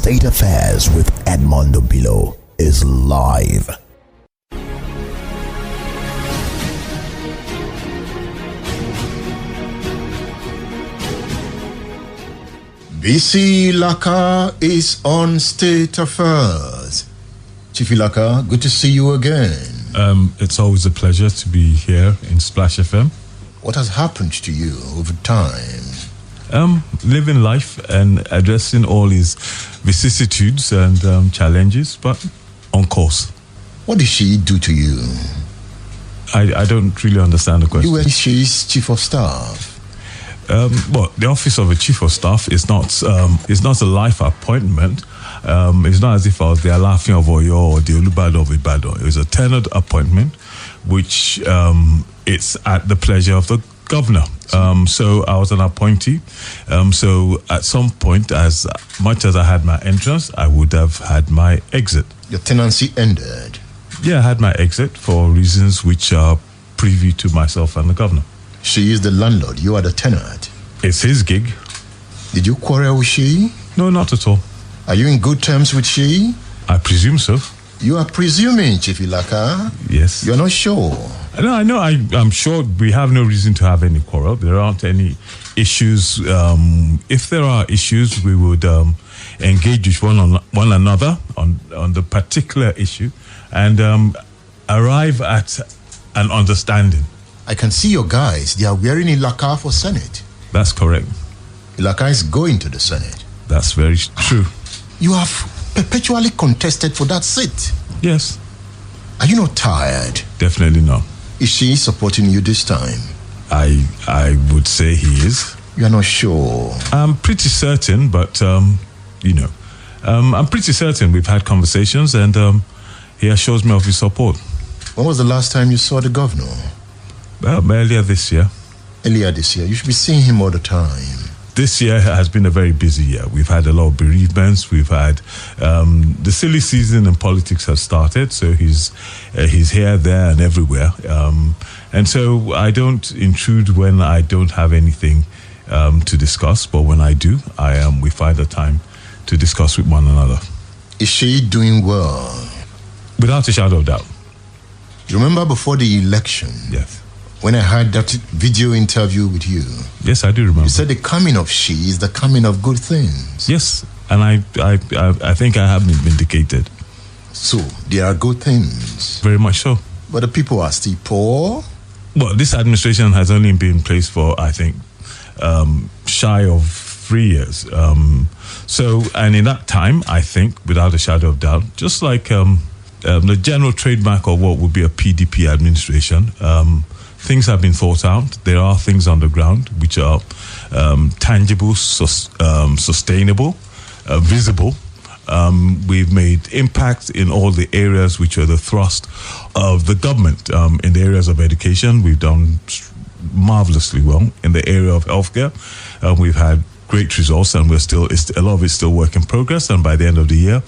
State Affairs with Edmund Obilo is live. Bisi Ilaka is on State Affairs. Chief Ilaka, good to see you again. It's always a pleasure to be here in Splash FM. What has happened to you over time? Living life and addressing all his vicissitudes and challenges, but on course. What did she do to you? I don't really understand the question. You were she's chief of staff. Well, the office of a chief of staff is not a life appointment. It's not as if I was the Alaafin of Oyo or the Olubado of Ibadan. It was a tenured appointment, which it's at the pleasure of the governor. So I was an appointee. So at some point, as much as I had my entrance, I would have had my exit. Your tenancy ended? Yeah, I had my exit for reasons which are privy to myself and the governor. She is the landlord, you are the tenant. It's his gig. Did you quarrel with she? No, not at all. Are you in good terms with she? I presume so. You are presuming, Chief Ilaka? Yes. You're not sure? No, I know. I'm sure we have no reason to have any quarrel. There aren't any issues. If there are issues, we would engage with one another on the particular issue and arrive at an understanding. I can see your guys. They are wearing Ilaka for Senate. That's correct. Ilaka is going to the Senate. That's very true. You have perpetually contested for that seat. Yes. Are you not tired? Definitely not. Is she supporting you this time? I would say he is. You are not sure? I'm pretty certain, but, I'm pretty certain we've had conversations and he assures me of his support. When was the last time you saw the governor? Well, earlier this year. Earlier this year. You should be seeing him all the time. This year has been a very busy year. We've had a lot of bereavements. We've had the silly season in politics has started, so he's here, there, and everywhere. And so I don't intrude when I don't have anything to discuss. But when I do, we find the time to discuss with one another. Is she doing well? Without a shadow of doubt. You remember before the election? Yes. When I had that video interview with you. Yes, I do remember. You said the coming of she is the coming of good things. Yes, and I think I have been vindicated. So, there are good things. Very much so. But the people are still poor. Well, this administration has only been in place for, I think, shy of 3 years. And in that time, I think, without a shadow of doubt, just like the general trademark of what would be a PDP administration, things have been thought out. There are things on the ground which are tangible, sustainable, visible. We've made impact in all the areas which are the thrust of the government. In the areas of education, we've done marvelously well. In the area of healthcare, we've had great results, and a lot of it's still work in progress. And by the end of the year,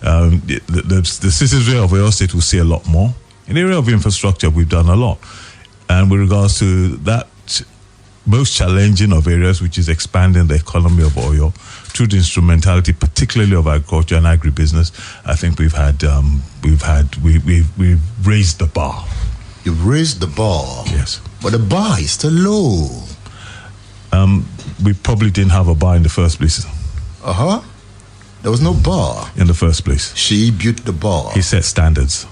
the citizens of Oyo State will see a lot more. In the area of infrastructure, we've done a lot. And with regards to that most challenging of areas, which is expanding the economy of Oyo through the instrumentality, particularly of agriculture and agribusiness, I think we've raised the bar. You've raised the bar? Yes. But the bar is still low. We probably didn't have a bar in the first place. There was no bar in the first place. She built the bar. He set standards.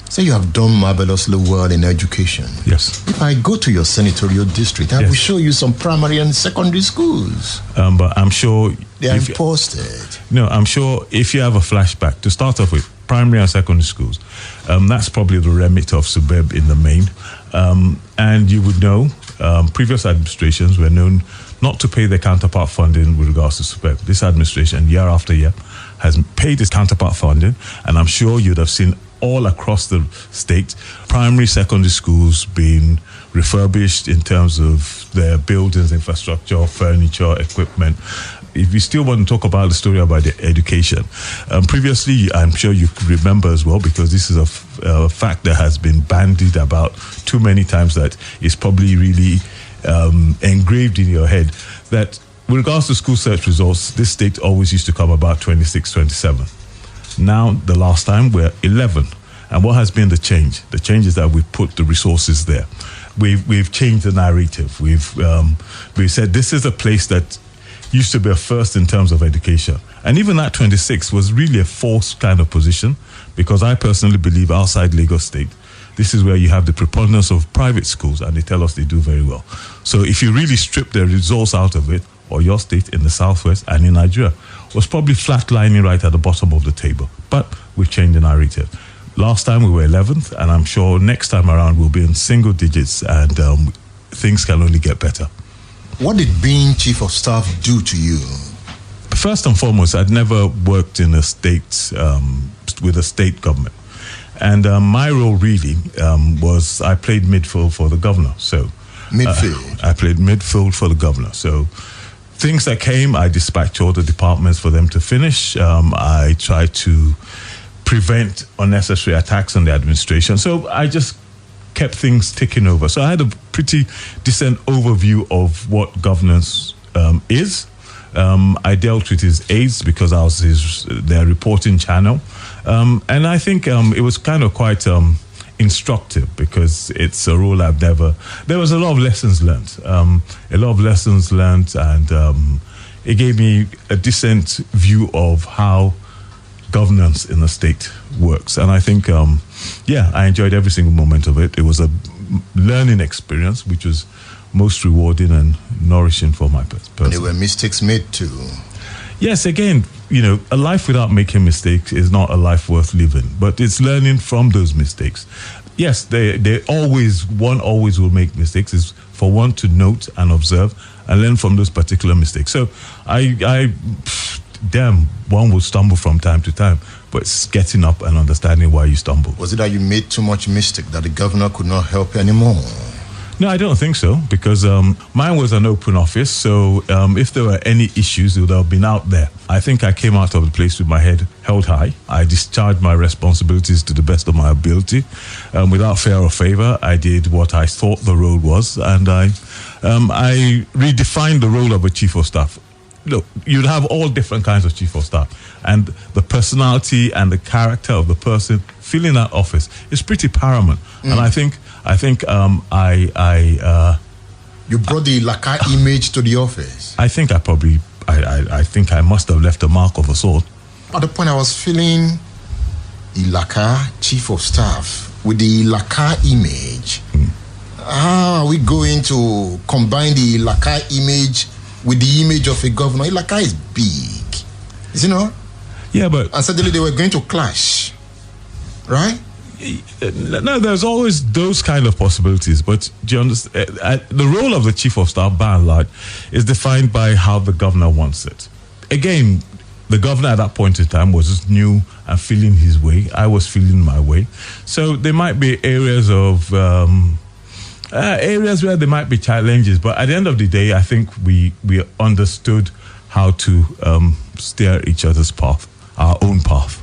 So you have done marvelously well in education. Yes. If I go to your senatorial district, I will show you some primary and secondary schools. But I'm sure they are posted. No, I'm sure if you have a flashback to start off with, primary and secondary schools, that's probably the remit of SUBEB in the main. And you would know previous administrations were known not to pay their counterpart funding with regards to SUBEB. This administration, year after year, has paid its counterpart funding, and I'm sure you'd have seen all across the state, primary, secondary schools being refurbished in terms of their buildings, infrastructure, furniture, equipment. If you still want to talk about the story about the education, previously, I'm sure you remember as well, because this is a fact that has been bandied about too many times that is probably really engraved in your head, that with regards to school search results, this state always used to come about 26, 27. Now, the last time, we're 11. And what has been the change? The change is that we've put the resources there. We've changed the narrative. We've said this is a place that used to be a first in terms of education. And even that 26 was really a forced kind of position, because I personally believe outside Lagos State, this is where you have the preponderance of private schools, and they tell us they do very well. So if you really strip the results out of it, or your state in the southwest and in Nigeria was probably flatlining right at the bottom of the table. But we've changed the narrative. Last time we were 11th, and I'm sure next time around we'll be in single digits, and things can only get better. What did being chief of staff do to you? First and foremost, I'd never worked in a state, with a state government. And my role really was I played midfield for the governor. So Midfield? I played midfield for the governor. So things that came, I dispatched all the departments for them to finish. I tried to prevent unnecessary attacks on the administration. So I just kept things ticking over. So I had a pretty decent overview of what governance is. I dealt with his aides because I was their reporting channel. And I think it was kind of quite instructive, because it's a role I've never... There was a lot of lessons learned. And it gave me a decent view of how governance in a state works. And I think, I enjoyed every single moment of it. It was a learning experience, which was most rewarding and nourishing for my person. And there were mistakes made too. Yes, again, a life without making mistakes is not a life worth living, but it's learning from those mistakes. Yes, one always will make mistakes. Is for one to note and observe and learn from those particular mistakes. So one will stumble from time to time, but it's getting up and understanding why you stumble. Was it that you made too much mistake that the governor could not help you anymore? No, I don't think so, because mine was an open office. So if there were any issues, they would have been out there. I think I came out of the place with my head held high. I discharged my responsibilities to the best of my ability. Without fear or favor, I did what I thought the role was, and I redefined the role of a chief of staff. Look, you'd have all different kinds of chief of staff, and the personality and the character of the person filling that office is pretty paramount. And I think you brought the Ilaka image to the office. I think I think I must have left a mark of a sort. At the point I was feeling Ilaka, chief of staff, with the Ilaka image. How are we going to combine the Ilaka image with the image of a governor? Ilaka is big, Yeah, but... And suddenly they were going to clash, right? No, there's always those kind of possibilities, but do you understand? The role of the chief of staff, by and large, is defined by how the governor wants it. Again, the governor at that point in time was just new and feeling his way. I was feeling my way. So there might be areas where there might be challenges, but at the end of the day, I think we understood how to steer each other's path, our own path.